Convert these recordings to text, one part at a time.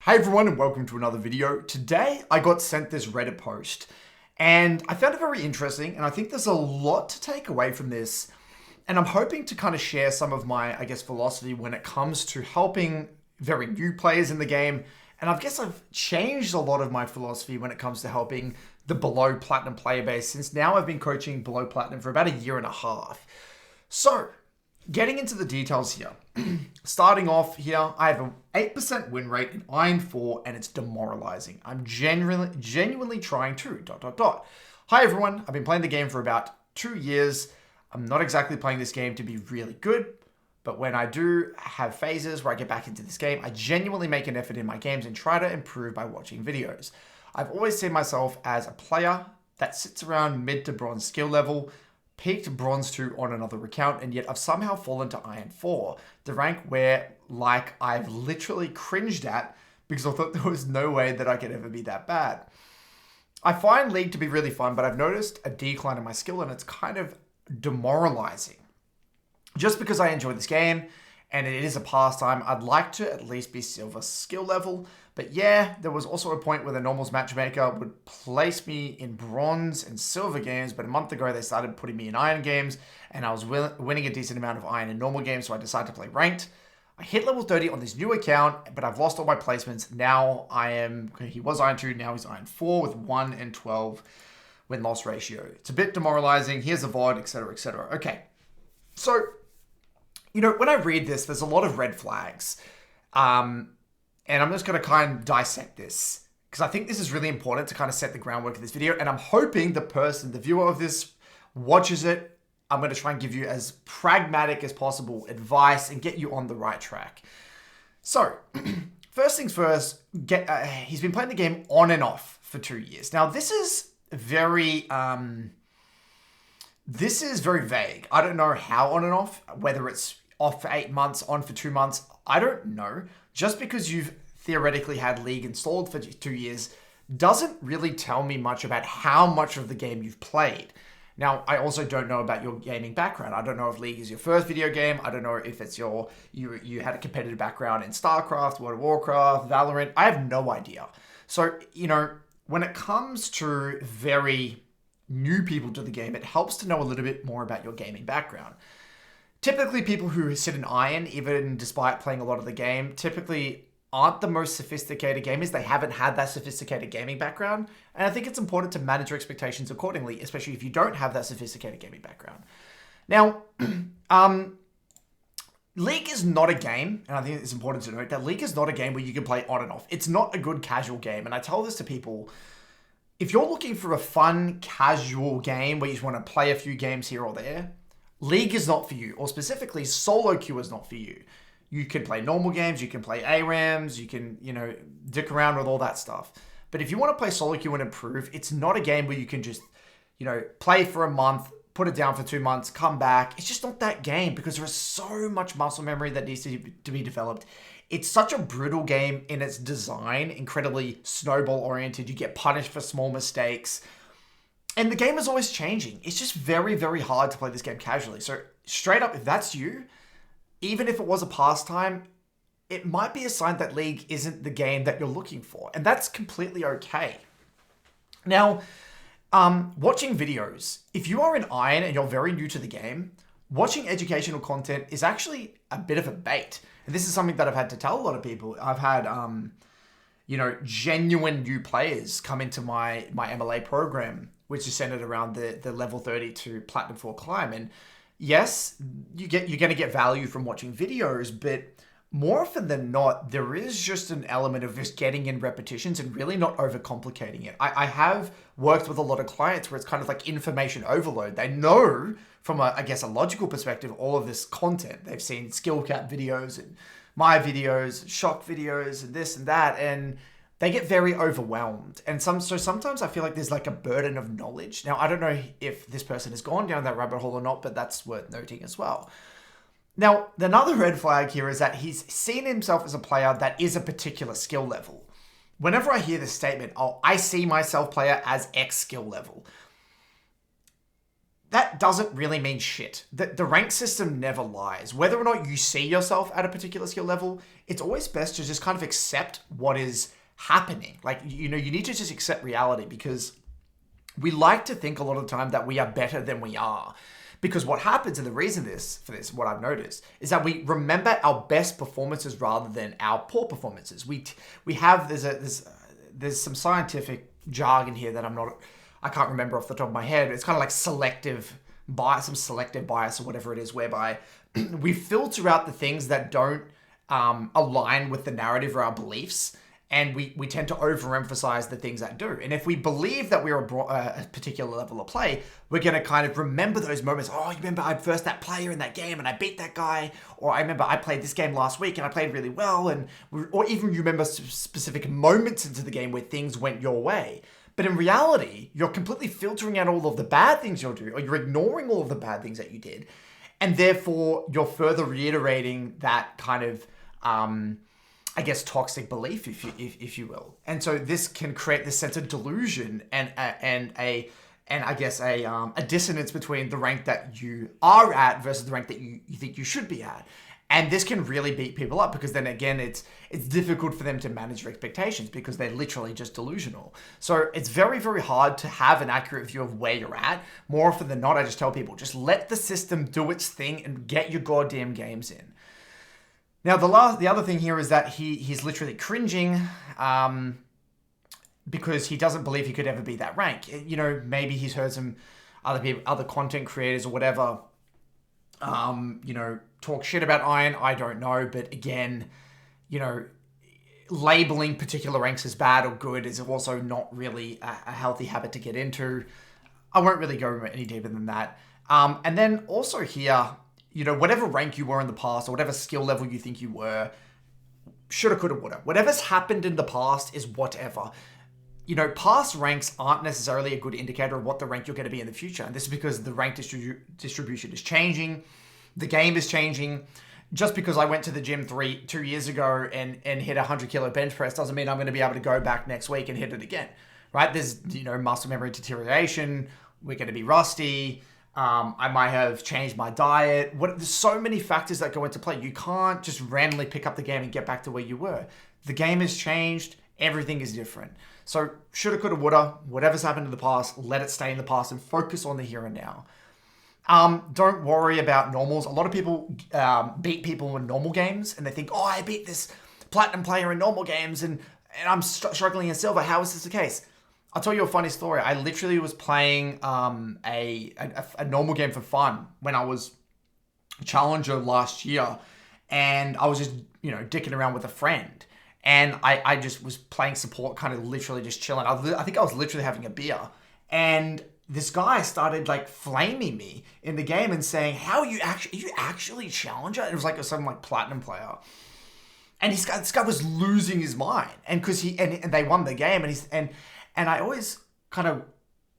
Hey everyone and welcome to another video. Today I got sent this Reddit post and I found it very interesting and I think there's a lot to take away from this, and I'm hoping to kind of share some of my, philosophy when it comes to helping very new players in the game. And I've changed a lot of my philosophy when it comes to helping the below platinum player base, since now I've been coaching below platinum for about a year and a half. So getting into the details here. Starting off here, I have an 8% win rate in Iron 4 and it's demoralizing. I'm genuinely trying to ... Hi everyone, I've been playing the game for about 2 years. I'm not exactly playing this game to be really good, but when I do have phases where I get back into this game, I genuinely make an effort in my games and try to improve by watching videos. I've always seen myself as a player that sits around mid to bronze skill level, peaked bronze 2 on another account, and yet I've somehow fallen to Iron 4, the rank where, I've literally cringed at because I thought there was no way that I could ever be that bad. I find League to be really fun, but I've noticed a decline in my skill and it's kind of demoralizing. Just because I enjoy this game and it is a pastime, I'd like to at least be silver skill level. But yeah, there was also a point where the normals matchmaker would place me in bronze and silver games, but a month ago they started putting me in iron games and I was winning a decent amount of iron in normal games, so I decided to play ranked. I hit level 30 on this new account, but I've lost all my placements. Now he was iron 2, now he's iron 4 with 1 and 12 win-loss ratio. It's a bit demoralizing. Here's a VOD, etc., etc. Okay, so, when I read this, there's a lot of red flags. And I'm just going to kind of dissect this because I think this is really important to kind of set the groundwork of this video. And I'm hoping the viewer of this, watches it. I'm going to try and give you as pragmatic as possible advice and get you on the right track. So, first things first, he's been playing the game on and off for 2 years. Now, this is very vague. I don't know how on and off, whether it's off for 8 months, on for 2 months. I don't know. Just because you've theoretically had League installed for 2 years doesn't really tell me much about how much of the game you've played. Now, I also don't know about your gaming background. I don't know if League is your first video game. I don't know if it's you had a competitive background in StarCraft, World of Warcraft, Valorant. I have no idea. So, when it comes to very new people to the game, it helps to know a little bit more about your gaming background. Typically, people who sit in Iron, even despite playing a lot of the game, typically aren't the most sophisticated gamers. They haven't had that sophisticated gaming background. And I think it's important to manage your expectations accordingly, especially if you don't have that sophisticated gaming background. Now, League is not a game, and I think it's important to note that League is not a game where you can play on and off. It's not a good casual game. And I tell this to people, if you're looking for a fun, casual game where you just want to play a few games here or there, League is not for you, or specifically solo queue is not for you. You can play normal games, you can play ARAMs, you can, dick around with all that stuff. But if you want to play solo queue and improve, it's not a game where you can just, play for a month, put it down for 2 months, come back. It's just not that game because there is so much muscle memory that needs to be developed. It's such a brutal game in its design, incredibly snowball oriented. You get punished for small mistakes. And the game is always changing. It's just very, very hard to play this game casually. So straight up, if that's you, even if it was a pastime, it might be a sign that League isn't the game that you're looking for. And that's completely okay. Now, watching videos. If you are in Iron and you're very new to the game, watching educational content is actually a bit of a bait. And this is something that I've had to tell a lot of people. I've had, genuine new players come into my MLA program, which is centered around the level 30 to Platinum 4 climb. And yes, you're going to get value from watching videos, but more often than not, there is just an element of just getting in repetitions and really not overcomplicating it. I have worked with a lot of clients where it's kind of like information overload. They know from a logical perspective, all of this content. They've seen skill cap videos and my videos, shock videos and this and that, and they get very overwhelmed. And sometimes I feel like there's like a burden of knowledge. Now, I don't know if this person has gone down that rabbit hole or not, but that's worth noting as well. Now, another red flag here is that he's seen himself as a player that is a particular skill level. Whenever I hear this statement, I see myself player as X skill level. that doesn't really mean shit. The rank system never lies. Whether or not you see yourself at a particular skill level, it's always best to just kind of accept what is happening. Like, you need to just accept reality, because we like to think a lot of the time that we are better than we are. Because what happens, and the reason for this, what I've noticed, is that we remember our best performances rather than our poor performances. There's some scientific jargon here that I can't remember off the top of my head. It's kind of like selective bias or whatever it is, whereby we filter out the things that don't align with the narrative or our beliefs, and we tend to overemphasize the things that do. And if we believe that we're a particular level of play, we're going to kind of remember those moments. Oh, you remember I versed that player in that game and I beat that guy. Or I remember I played this game last week and I played really well. Or even you remember specific moments into the game where things went your way. But in reality, you're completely filtering out all of the bad things you'll do, or you're ignoring all of the bad things that you did. And therefore, you're further reiterating that kind of toxic belief, if you will. And so this can create this sense of delusion and a dissonance between the rank that you are at versus the rank that you think you should be at. And this can really beat people up, because then again, it's difficult for them to manage their expectations because they're literally just delusional. So it's very, very hard to have an accurate view of where you're at. More often than not, I just tell people, just let the system do its thing and get your goddamn games in. Now, the other thing here is that he's literally cringing because he doesn't believe he could ever be that rank. Maybe he's heard some other content creators or whatever, talk shit about Iron. I don't know. But again, labeling particular ranks as bad or good is also not really a healthy habit to get into. I won't really go any deeper than that. And then also here, whatever rank you were in the past or whatever skill level you think you were, shoulda, coulda, woulda. Whatever's happened in the past is whatever. Past ranks aren't necessarily a good indicator of what the rank you're going to be in the future. And this is because the rank distribution is changing. The game is changing. Just because I went to the gym 2 years ago and hit a 100 kilo bench press doesn't mean I'm going to be able to go back next week and hit it again, right? There's, muscle memory deterioration. We're going to be rusty. I might have changed my diet. There's so many factors that go into play. You can't just randomly pick up the game and get back to where you were. The game has changed. Everything is different. So shoulda, coulda, woulda, whatever's happened in the past, let it stay in the past and focus on the here and now. Don't worry about normals. A lot of people beat people in normal games and they think, oh, I beat this platinum player in normal games and I'm struggling in silver. How is this the case? I'll tell you a funny story. I literally was playing a normal game for fun when I was a challenger last year, and I was just, dicking around with a friend. And I just was playing support, kind of literally just chilling. I think I was literally having a beer. And this guy started flaming me in the game and saying, "How are you actually a challenger?" And it was some platinum player. And this guy was losing his mind. And because and they won the game, and I always kind of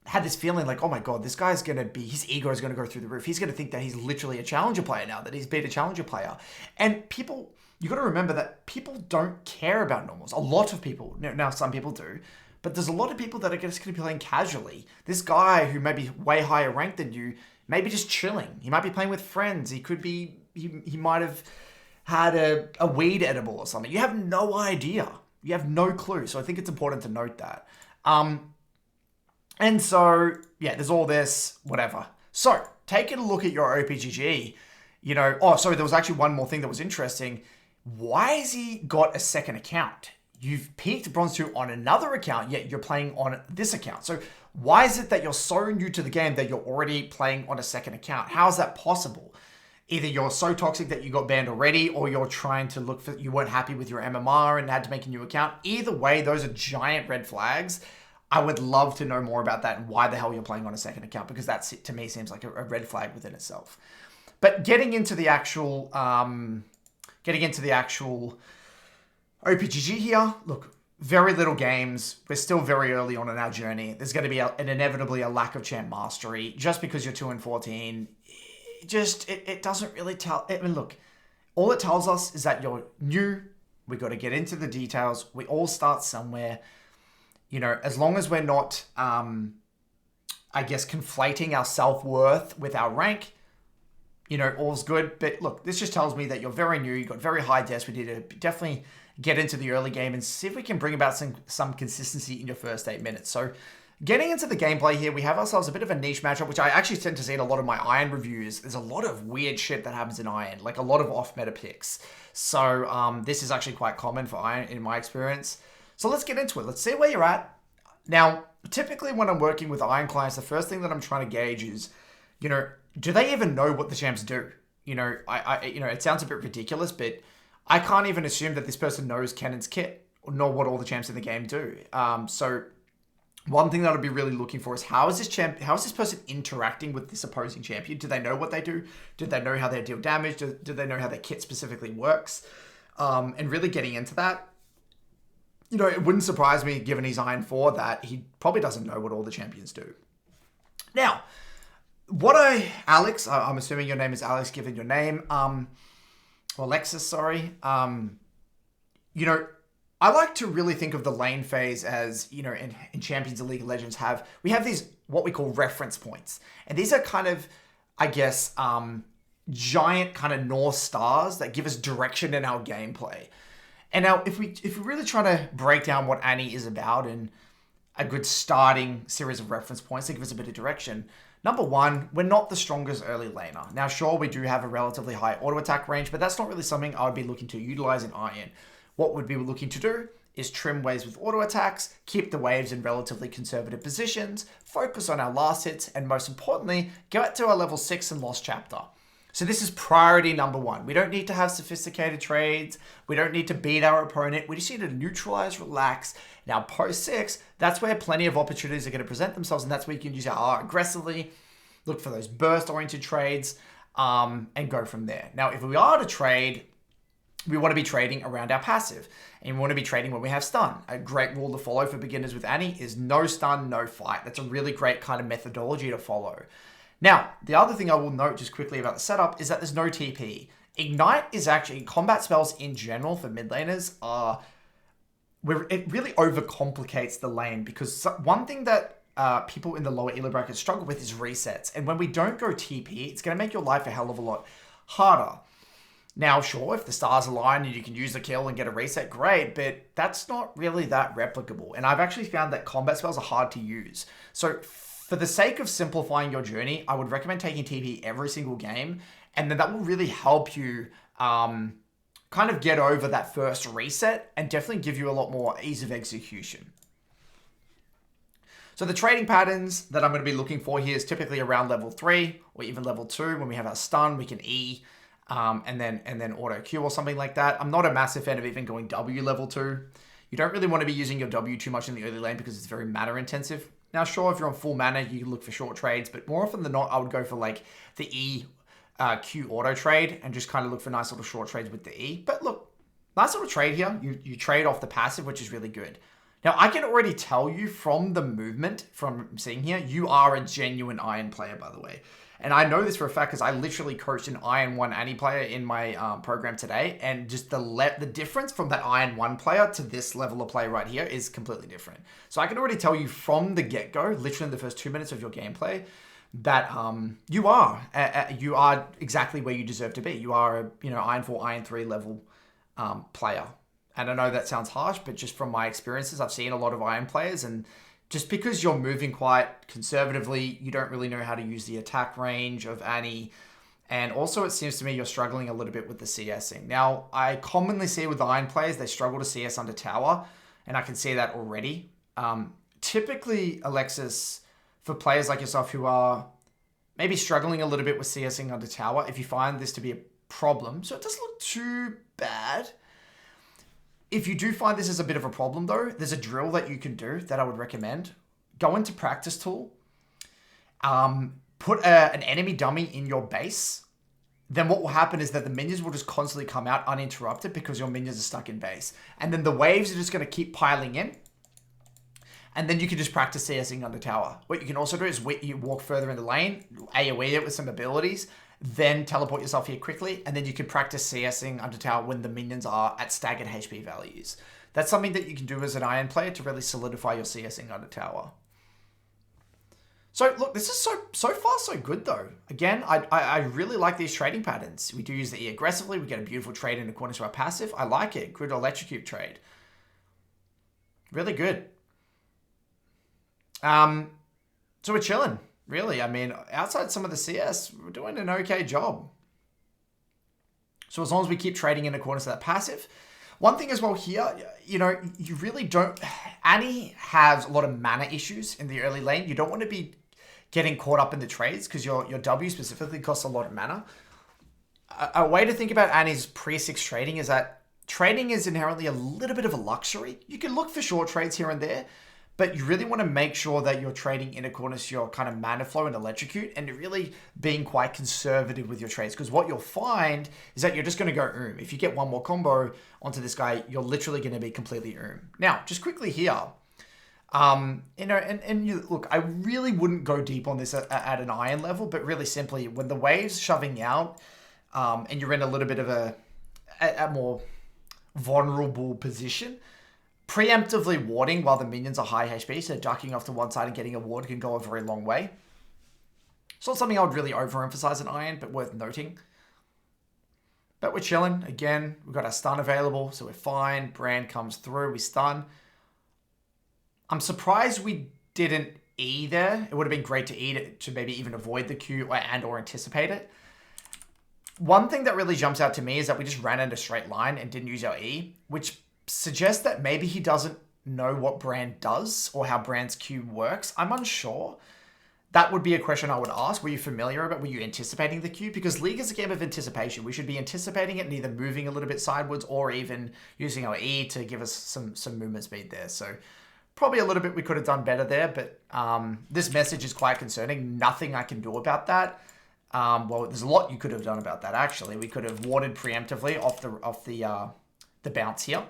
had this feeling oh my God, this guy's going to his ego is going to go through the roof. He's going to think that he's literally a challenger player now, that he's beat a challenger player. And people, you got to remember that people don't care about normals. A lot of people, now some people do, but there's a lot of people that are just going to be playing casually. This guy who may be way higher ranked than you, may be just chilling. He might be playing with friends. He could be, he might have had a weed edible or something. You have no idea. You have no clue. So I think it's important to note that. And so, yeah, there's all this, whatever. So, taking a look at your OPGG, there was actually one more thing that was interesting. Why has he got a second account? You've peaked Bronze 2 on another account, yet you're playing on this account. So, why is it that you're so new to the game that you're already playing on a second account? How is that possible? Either you're so toxic that you got banned already, or you're trying to you weren't happy with your MMR and had to make a new account. Either way, those are giant red flags. I would love to know more about that and why the hell you're playing on a second account, because that to me seems like a red flag within itself. But getting into the actual OPGG here, look, very little games. We're still very early on in our journey. There's going to be inevitably a lack of champ mastery. Just because you're 2-14, it doesn't really tell. I mean, look, all it tells us is that you're new. We got to get into the details. We all start somewhere. As long as we're not, I guess, conflating our self-worth with our rank, all's good. But look, this just tells me that you're very new. You've got very high deaths. We need to definitely get into the early game and see if we can bring about some consistency in your first 8 minutes. So getting into the gameplay here, we have ourselves a bit of a niche matchup, which I actually tend to see in a lot of my Iron reviews. There's a lot of weird shit that happens in Iron, like a lot of off-meta picks. So this is actually quite common for Iron in my experience. So let's get into it. Let's see where you're at. Now, typically when I'm working with Iron clients, the first thing that I'm trying to gauge is, do they even know what the champs do? It sounds a bit ridiculous, but I can't even assume that this person knows Kennan's kit or know what all the champs in the game do. So one thing that I'd be really looking for is how is this person interacting with this opposing champion? Do they know what they do? Do they know how they deal damage? Do they know how their kit specifically works? And really getting into that. It wouldn't surprise me, given he's Iron 4, that he probably doesn't know what all the champions do. Now, Alex, I'm assuming your name is Alex, given your name, or Alexis, sorry. I like to really think of the lane phase as, in Champions of League of Legends we have these, what we call reference points. And these are kind of, I guess, giant kind of North Stars that give us direction in our gameplay. And now, if we really try to break down what Annie is about and a good starting series of reference points to give us a bit of direction, number one, we're not the strongest early laner. Now, sure, we do have a relatively high auto attack range, but that's not really something I would be looking to utilize in Iron. What we'd be looking to do is trim waves with auto attacks, keep the waves in relatively conservative positions, focus on our last hits, and most importantly, get to our level 6 and Lost Chapter. So this is priority number one. We don't need to have sophisticated trades. We don't need to beat our opponent. We just need to neutralize, relax. Now, post 6, that's where plenty of opportunities are going to present themselves, and that's where you can use our R aggressively, look for those burst-oriented trades, and go from there. Now, if we are to trade, we want to be trading around our passive, and we want to be trading when we have stun. A great rule to follow for beginners with Annie is no stun, no fight. That's a really great kind of methodology to follow. Now, the other thing I will note just quickly about the setup is that there's no TP. Ignite is actually, combat spells in general for mid laners it really overcomplicates the lane, because one thing that people in the lower elo bracket struggle with is resets. And when we don't go TP, it's going to make your life a hell of a lot harder. Now, sure, if the stars align and you can use the kill and get a reset, great, but that's not really that replicable. And I've actually found that combat spells are hard to use. So for the sake of simplifying your journey, I would recommend taking TP every single game, and then that will really help you kind of get over that first reset and definitely give you a lot more ease of execution. So the trading patterns that I'm going to be looking for here is typically around level 3 or even level 2. When we have our stun, we can E and then auto Q or something like that. I'm not a massive fan of even going W level 2. You don't really want to be using your W too much in the early lane because it's very mana intensive. Now, sure, if you're on full mana, you can look for short trades, but more often than not, I would go for like the E, Q auto trade and just kind of look for nice little short trades with the E. But look, nice little trade here. You trade off the passive, which is really good. Now, I can already tell you from the movement, from seeing here, you are a genuine Iron player, by the way. And I know this for a fact because I literally coached an Iron 1 Annie player in my program today. And just the difference from that Iron 1 player to this level of play right here is completely different. So I can already tell you from the get-go, literally in the first 2 minutes of your gameplay, that you are exactly where you deserve to be. You are a Iron 4, Iron 3 level player. And I know that sounds harsh, but just from my experiences, I've seen a lot of Iron players, and just because you're moving quite conservatively, you don't really know how to use the attack range of Annie. And also, it seems to me you're struggling a little bit with the CSing. Now, I commonly see with Iron players, they struggle to CS under tower, and I can see that already. Typically, Alexis, for players like yourself who are maybe struggling a little bit with CSing under tower, if you find this to be a problem, so it doesn't look too bad. If you do find this is a bit of a problem though, there's a drill that you can do that I would recommend. Go into practice tool, put an enemy dummy in your base. Then what will happen is that the minions will just constantly come out uninterrupted because your minions are stuck in base. And then the waves are just going to keep piling in. And then you can just practice CSing under tower. What you can also do is you walk further in the lane, AoE it with some abilities, then teleport yourself here quickly, and then you can practice CSing under tower when the minions are at staggered HP values. That's something that you can do as an Iron player to really solidify your CSing under tower. So look, this is so far so good though. Again, I really like these trading patterns. We do use the E aggressively. We get a beautiful trade in according to our passive. I like it. Good electrocute trade. Really good. So we're chilling, really. I mean, outside some of the CS, we're doing an okay job. So as long as we keep trading in accordance to that passive. One thing as well here, you know, you really don't... Annie has a lot of mana issues in the early lane. You don't want to be getting caught up in the trades because your W specifically costs a lot of mana. A way to think about Annie's pre-6 trading is that trading is inherently a little bit of a luxury. You can look for short trades here and there, but you really want to make sure that you're trading in accordance to your kind of mana flow and electrocute, and you're really being quite conservative with your trades. Because what you'll find is that you're just going to go If you get one more combo onto this guy, you're literally going to be completely Now, just quickly here, you know, and you look, I really wouldn't go deep on this at an iron level, but really simply, when the wave's shoving out, and you're in a little bit of a more vulnerable position, preemptively warding while the minions are high HP, so ducking off to one side and getting a ward can go a very long way. It's not something I would really overemphasize in Iron, but worth noting. But we're chilling. Again, we've got our stun available, so we're fine. Brand comes through, we stun. I'm surprised we didn't E there. It would have been great to E to maybe even avoid the Q or anticipate it. One thing that really jumps out to me is that we just ran into a straight line and didn't use our E, which suggests that maybe he doesn't know what Brand does or how Brand's Q works. I'm unsure. That would be a question I would ask. Were you familiar about, were you anticipating the Q? Because League is a game of anticipation. We should be anticipating it and either moving a little bit sideways or even using our E to give us some movement speed there. So probably a little bit we could have done better there, but this message is quite concerning. Nothing I can do about that. Well, there's a lot you could have done about that, actually. We could have warded preemptively off the bounce here,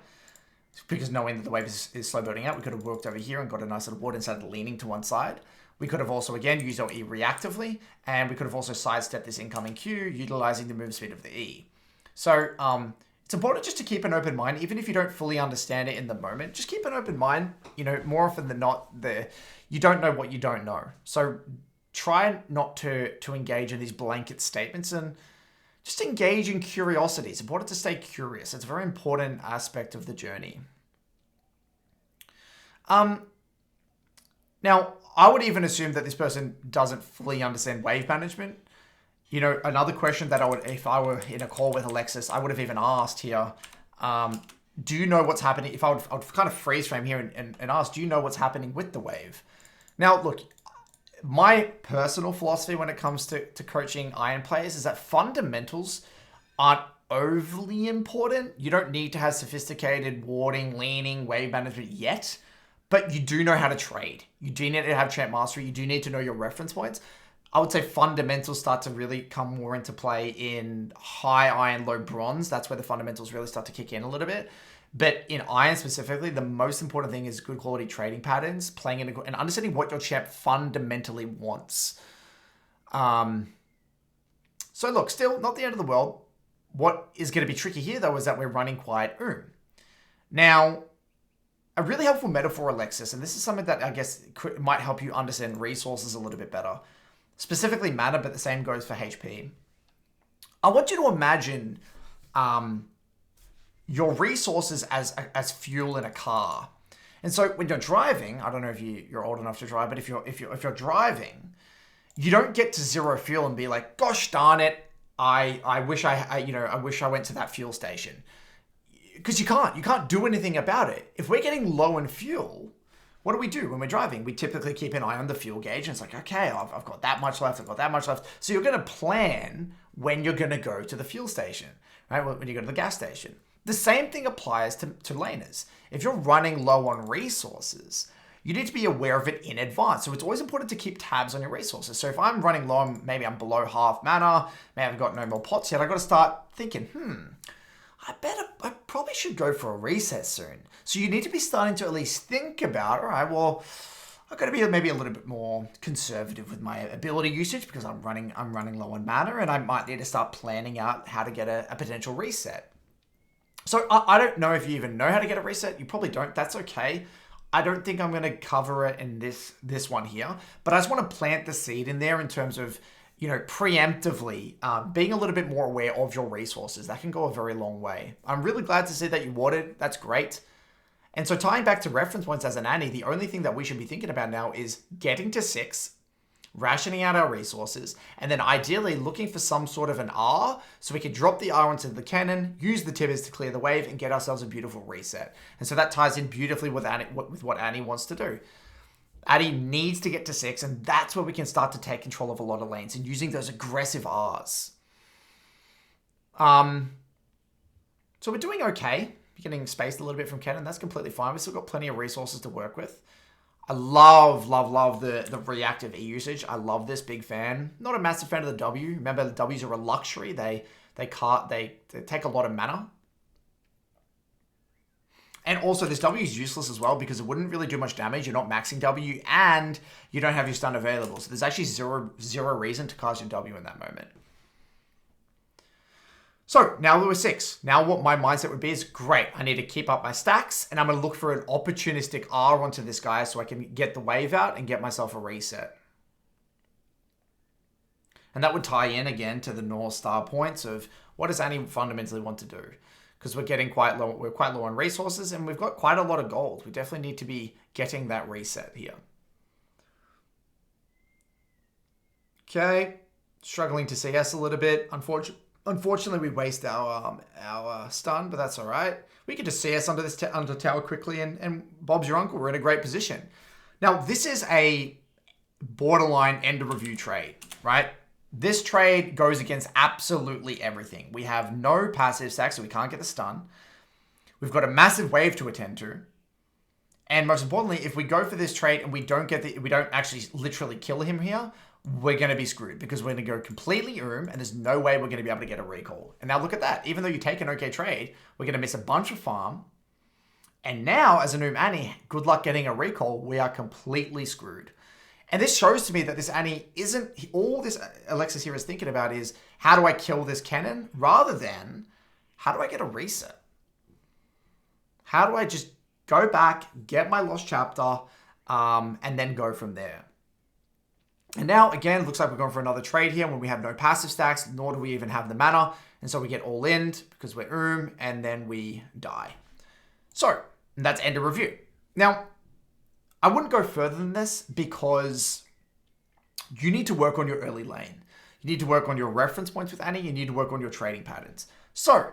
because knowing that the wave is slow building out, we could have worked over here and got a nice little ward instead of leaning to one side. We could have also, again, used our E reactively, and we could have also sidestepped this incoming Q, utilizing the move speed of the E. So it's important just to keep an open mind, even if you don't fully understand it in the moment. Just keep an open mind. You know, more often than not, you don't know what you don't know. So try not to engage in these blanket statements and just engage in curiosity. It's important to stay curious. It's a very important aspect of the journey. Now, I would even assume that this person doesn't fully understand wave management. You know, another question that I would, if I were in a call with Alexis, I would have even asked here, do you know what's happening? If I would kind of freeze frame here and ask, do you know what's happening with the wave? Now, look, my personal philosophy when it comes to coaching Iron players is that fundamentals aren't overly important. You don't need to have sophisticated warding, leaning, wave management yet, but you do know how to trade. You do need to have champ mastery. You do need to know your reference points. I would say fundamentals start to really come more into play in high iron, low bronze. That's where the fundamentals really start to kick in a little bit. But in Iron specifically, the most important thing is good quality trading patterns, playing in and understanding what your champ fundamentally wants. So look, still not the end of the world. What is going to be tricky here, though, is that we're running quite Now, a really helpful metaphor, Alexis, and this is something that I guess might help you understand resources a little bit better. Specifically mana, but the same goes for HP. I want you to imagine your resources as fuel in a car. And so when you're driving, I don't know if you're old enough to drive, but if you're driving, you don't get to zero fuel and be like, gosh darn it, I wish I wish I went to that fuel station. Because you can't do anything about it. If we're getting low in fuel, what do when we're driving? We typically keep an eye on the fuel gauge, and it's like, okay, I've got that much left, I've got that much left. So you're going to plan when you're going to go to the fuel station, right? When you go to the gas station. The same thing applies to laners. If you're running low on resources, you need to be aware of it in advance. So it's always important to keep tabs on your resources. So if I'm running low, maybe I'm below half mana, maybe I've got no more pots yet, I've got to start thinking, I probably should go for a reset soon. So you need to be starting to at least think about, all right, well, I've got to be maybe a little bit more conservative with my ability usage because I'm running low on mana, and I might need to start planning out how to get a potential reset. So I don't know if you even know how to get a reset. You probably don't. That's okay. I don't think I'm going to cover it in this one here, but I just want to plant the seed in there in terms of, preemptively being a little bit more aware of your resources. That can go a very long way. I'm really glad to see that you watered. That's great. And so tying back to reference points as an Annie, the only thing that we should be thinking about now is getting to 6, rationing out our resources, and then ideally looking for some sort of an R so we can drop the R into the cannon, use the tibbers to clear the wave, and get ourselves a beautiful reset. And so that ties in beautifully with what Annie wants to do. Annie needs to get to 6, and that's where we can start to take control of a lot of lanes and using those aggressive Rs. So we're doing okay. Getting spaced a little bit from cannon, that's completely fine. We've still got plenty of resources to work with. I love the reactive E usage. I love this, big fan. Not a massive fan of the W. Remember, the Ws are a luxury. They take a lot of mana. And also, this W is useless as well because it wouldn't really do much damage. You're not maxing W, and you don't have your stun available. So there's actually zero reason to cast your W in that moment. So now we're 6. Now what my mindset would be is, great, I need to keep up my stacks, and I'm going to look for an opportunistic R onto this guy so I can get the wave out and get myself a reset. And that would tie in again to the North Star points of what does Annie fundamentally want to do? Because we're getting quite low on resources, and we've got quite a lot of gold. We definitely need to be getting that reset here. Okay, struggling to CS a little bit, Unfortunately, we waste our stun, but that's all right. We can just CS under this under tower quickly, and Bob's your uncle. We're in a great position. Now, this is a borderline end of review trade, right? This trade goes against absolutely everything. We have no passive stack, so we can't get the stun. We've got a massive wave to attend to. And most importantly, if we go for this trade and we don't actually literally kill him here, we're going to be screwed because we're going to go completely and there's no way we're going to be able to get a recall. And now look at that. Even though you take an okay trade, we're going to miss a bunch of farm. And now, as an Annie, good luck getting a recall. We are completely screwed. And this shows to me that this Annie isn't... All this Alexis here is thinking about is, how do I kill this cannon? Rather than, how do I get a reset? How do I just go back, get my lost chapter, and then go from there? And now, again, it looks like we're going for another trade here when we have no passive stacks, nor do we even have the mana. And so we get all in because we're and then we die. So, that's end of review. Now, I wouldn't go further than this because you need to work on your early lane. You need to work on your reference points with Annie. You need to work on your trading patterns. So,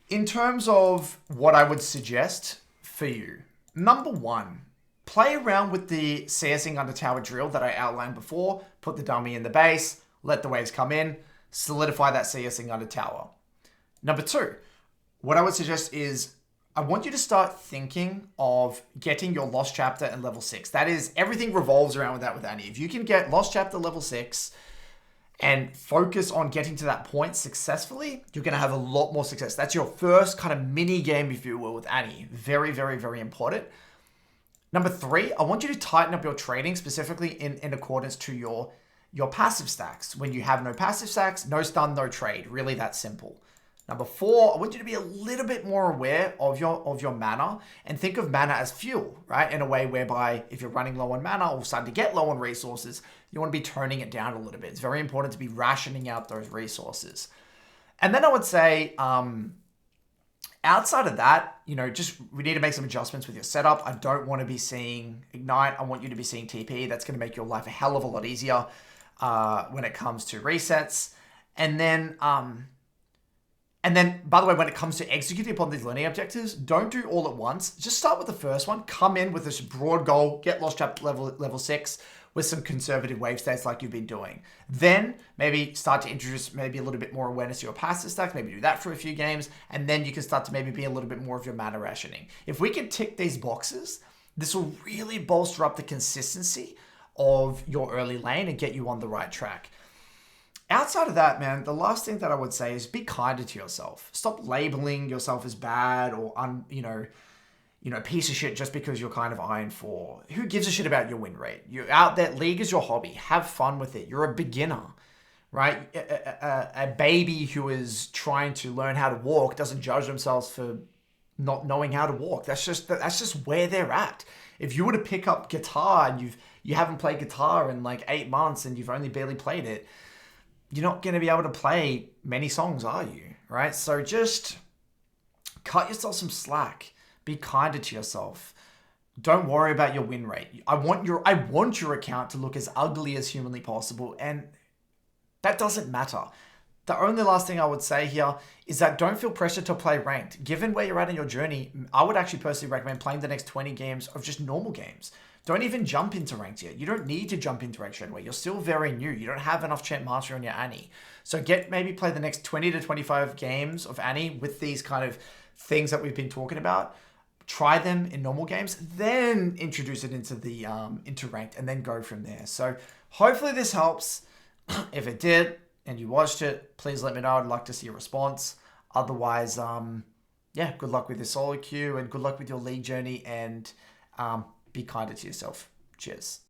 in terms of what I would suggest for you, number 1, play around with the CSing under tower drill that I outlined before. Put the dummy in the base, let the waves come in, solidify that CSing under tower. Number 2, what I would suggest is I want you to start thinking of getting your Lost Chapter at level 6. That is, everything revolves around with that with Annie. If you can get Lost Chapter level 6 and focus on getting to that point successfully, you're going to have a lot more success. That's your first kind of mini game, if you will, with Annie. Very, very, very important. Number 3, I want you to tighten up your trading specifically in accordance to your passive stacks. When you have no passive stacks, no stun, no trade. Really that simple. Number 4, I want you to be a little bit more aware of your mana and think of mana as fuel, right? In a way whereby if you're running low on mana or starting to get low on resources, you want to be toning it down a little bit. It's very important to be rationing out those resources. And then I would say, outside of that, just we need to make some adjustments with your setup. I don't want to be seeing Ignite. I want you to be seeing TP. That's going to make your life a hell of a lot easier when it comes to resets. And then, by the way, when it comes to executing upon these learning objectives, don't do all at once. Just start with the first one. Come in with this broad goal. Get Lost Chapter level 6 with some conservative wave states like you've been doing. Then maybe start to introduce maybe a little bit more awareness to your passive stack. Maybe do that for a few games. And then you can start to maybe be a little bit more of your mana rationing. If we can tick these boxes, this will really bolster up the consistency of your early lane and get you on the right track. Outside of that, man, the last thing that I would say is be kinder to yourself. Stop labeling yourself as bad or, piece of shit just because you're kind of Iron 4. Who gives a shit about your win rate? You're out there, League is your hobby. Have fun with it. You're a beginner, right? A baby who is trying to learn how to walk doesn't judge themselves for not knowing how to walk. That's just where they're at. If you were to pick up guitar and you haven't played guitar in like 8 months and you've only barely played it, you're not going to be able to play many songs, are you? Right? So just cut yourself some slack. Be kinder to yourself. Don't worry about your win rate. I want your account to look as ugly as humanly possible, and that doesn't matter. The only last thing I would say here is that don't feel pressure to play ranked. Given where you're at in your journey, I would actually personally recommend playing the next 20 games of just normal games. Don't even jump into ranked yet. You don't need to jump into ranked straight away. You're still very new. You don't have enough champ mastery on your Annie. So maybe play the next 20 to 25 games of Annie with these kind of things that we've been talking about. Try them in normal games, then introduce it into ranked, and then go from there. So hopefully this helps. If it did and you watched it, please let me know. I'd like to see a response. Otherwise, yeah, good luck with your solo queue and good luck with your league journey, and be kinder to yourself. Cheers.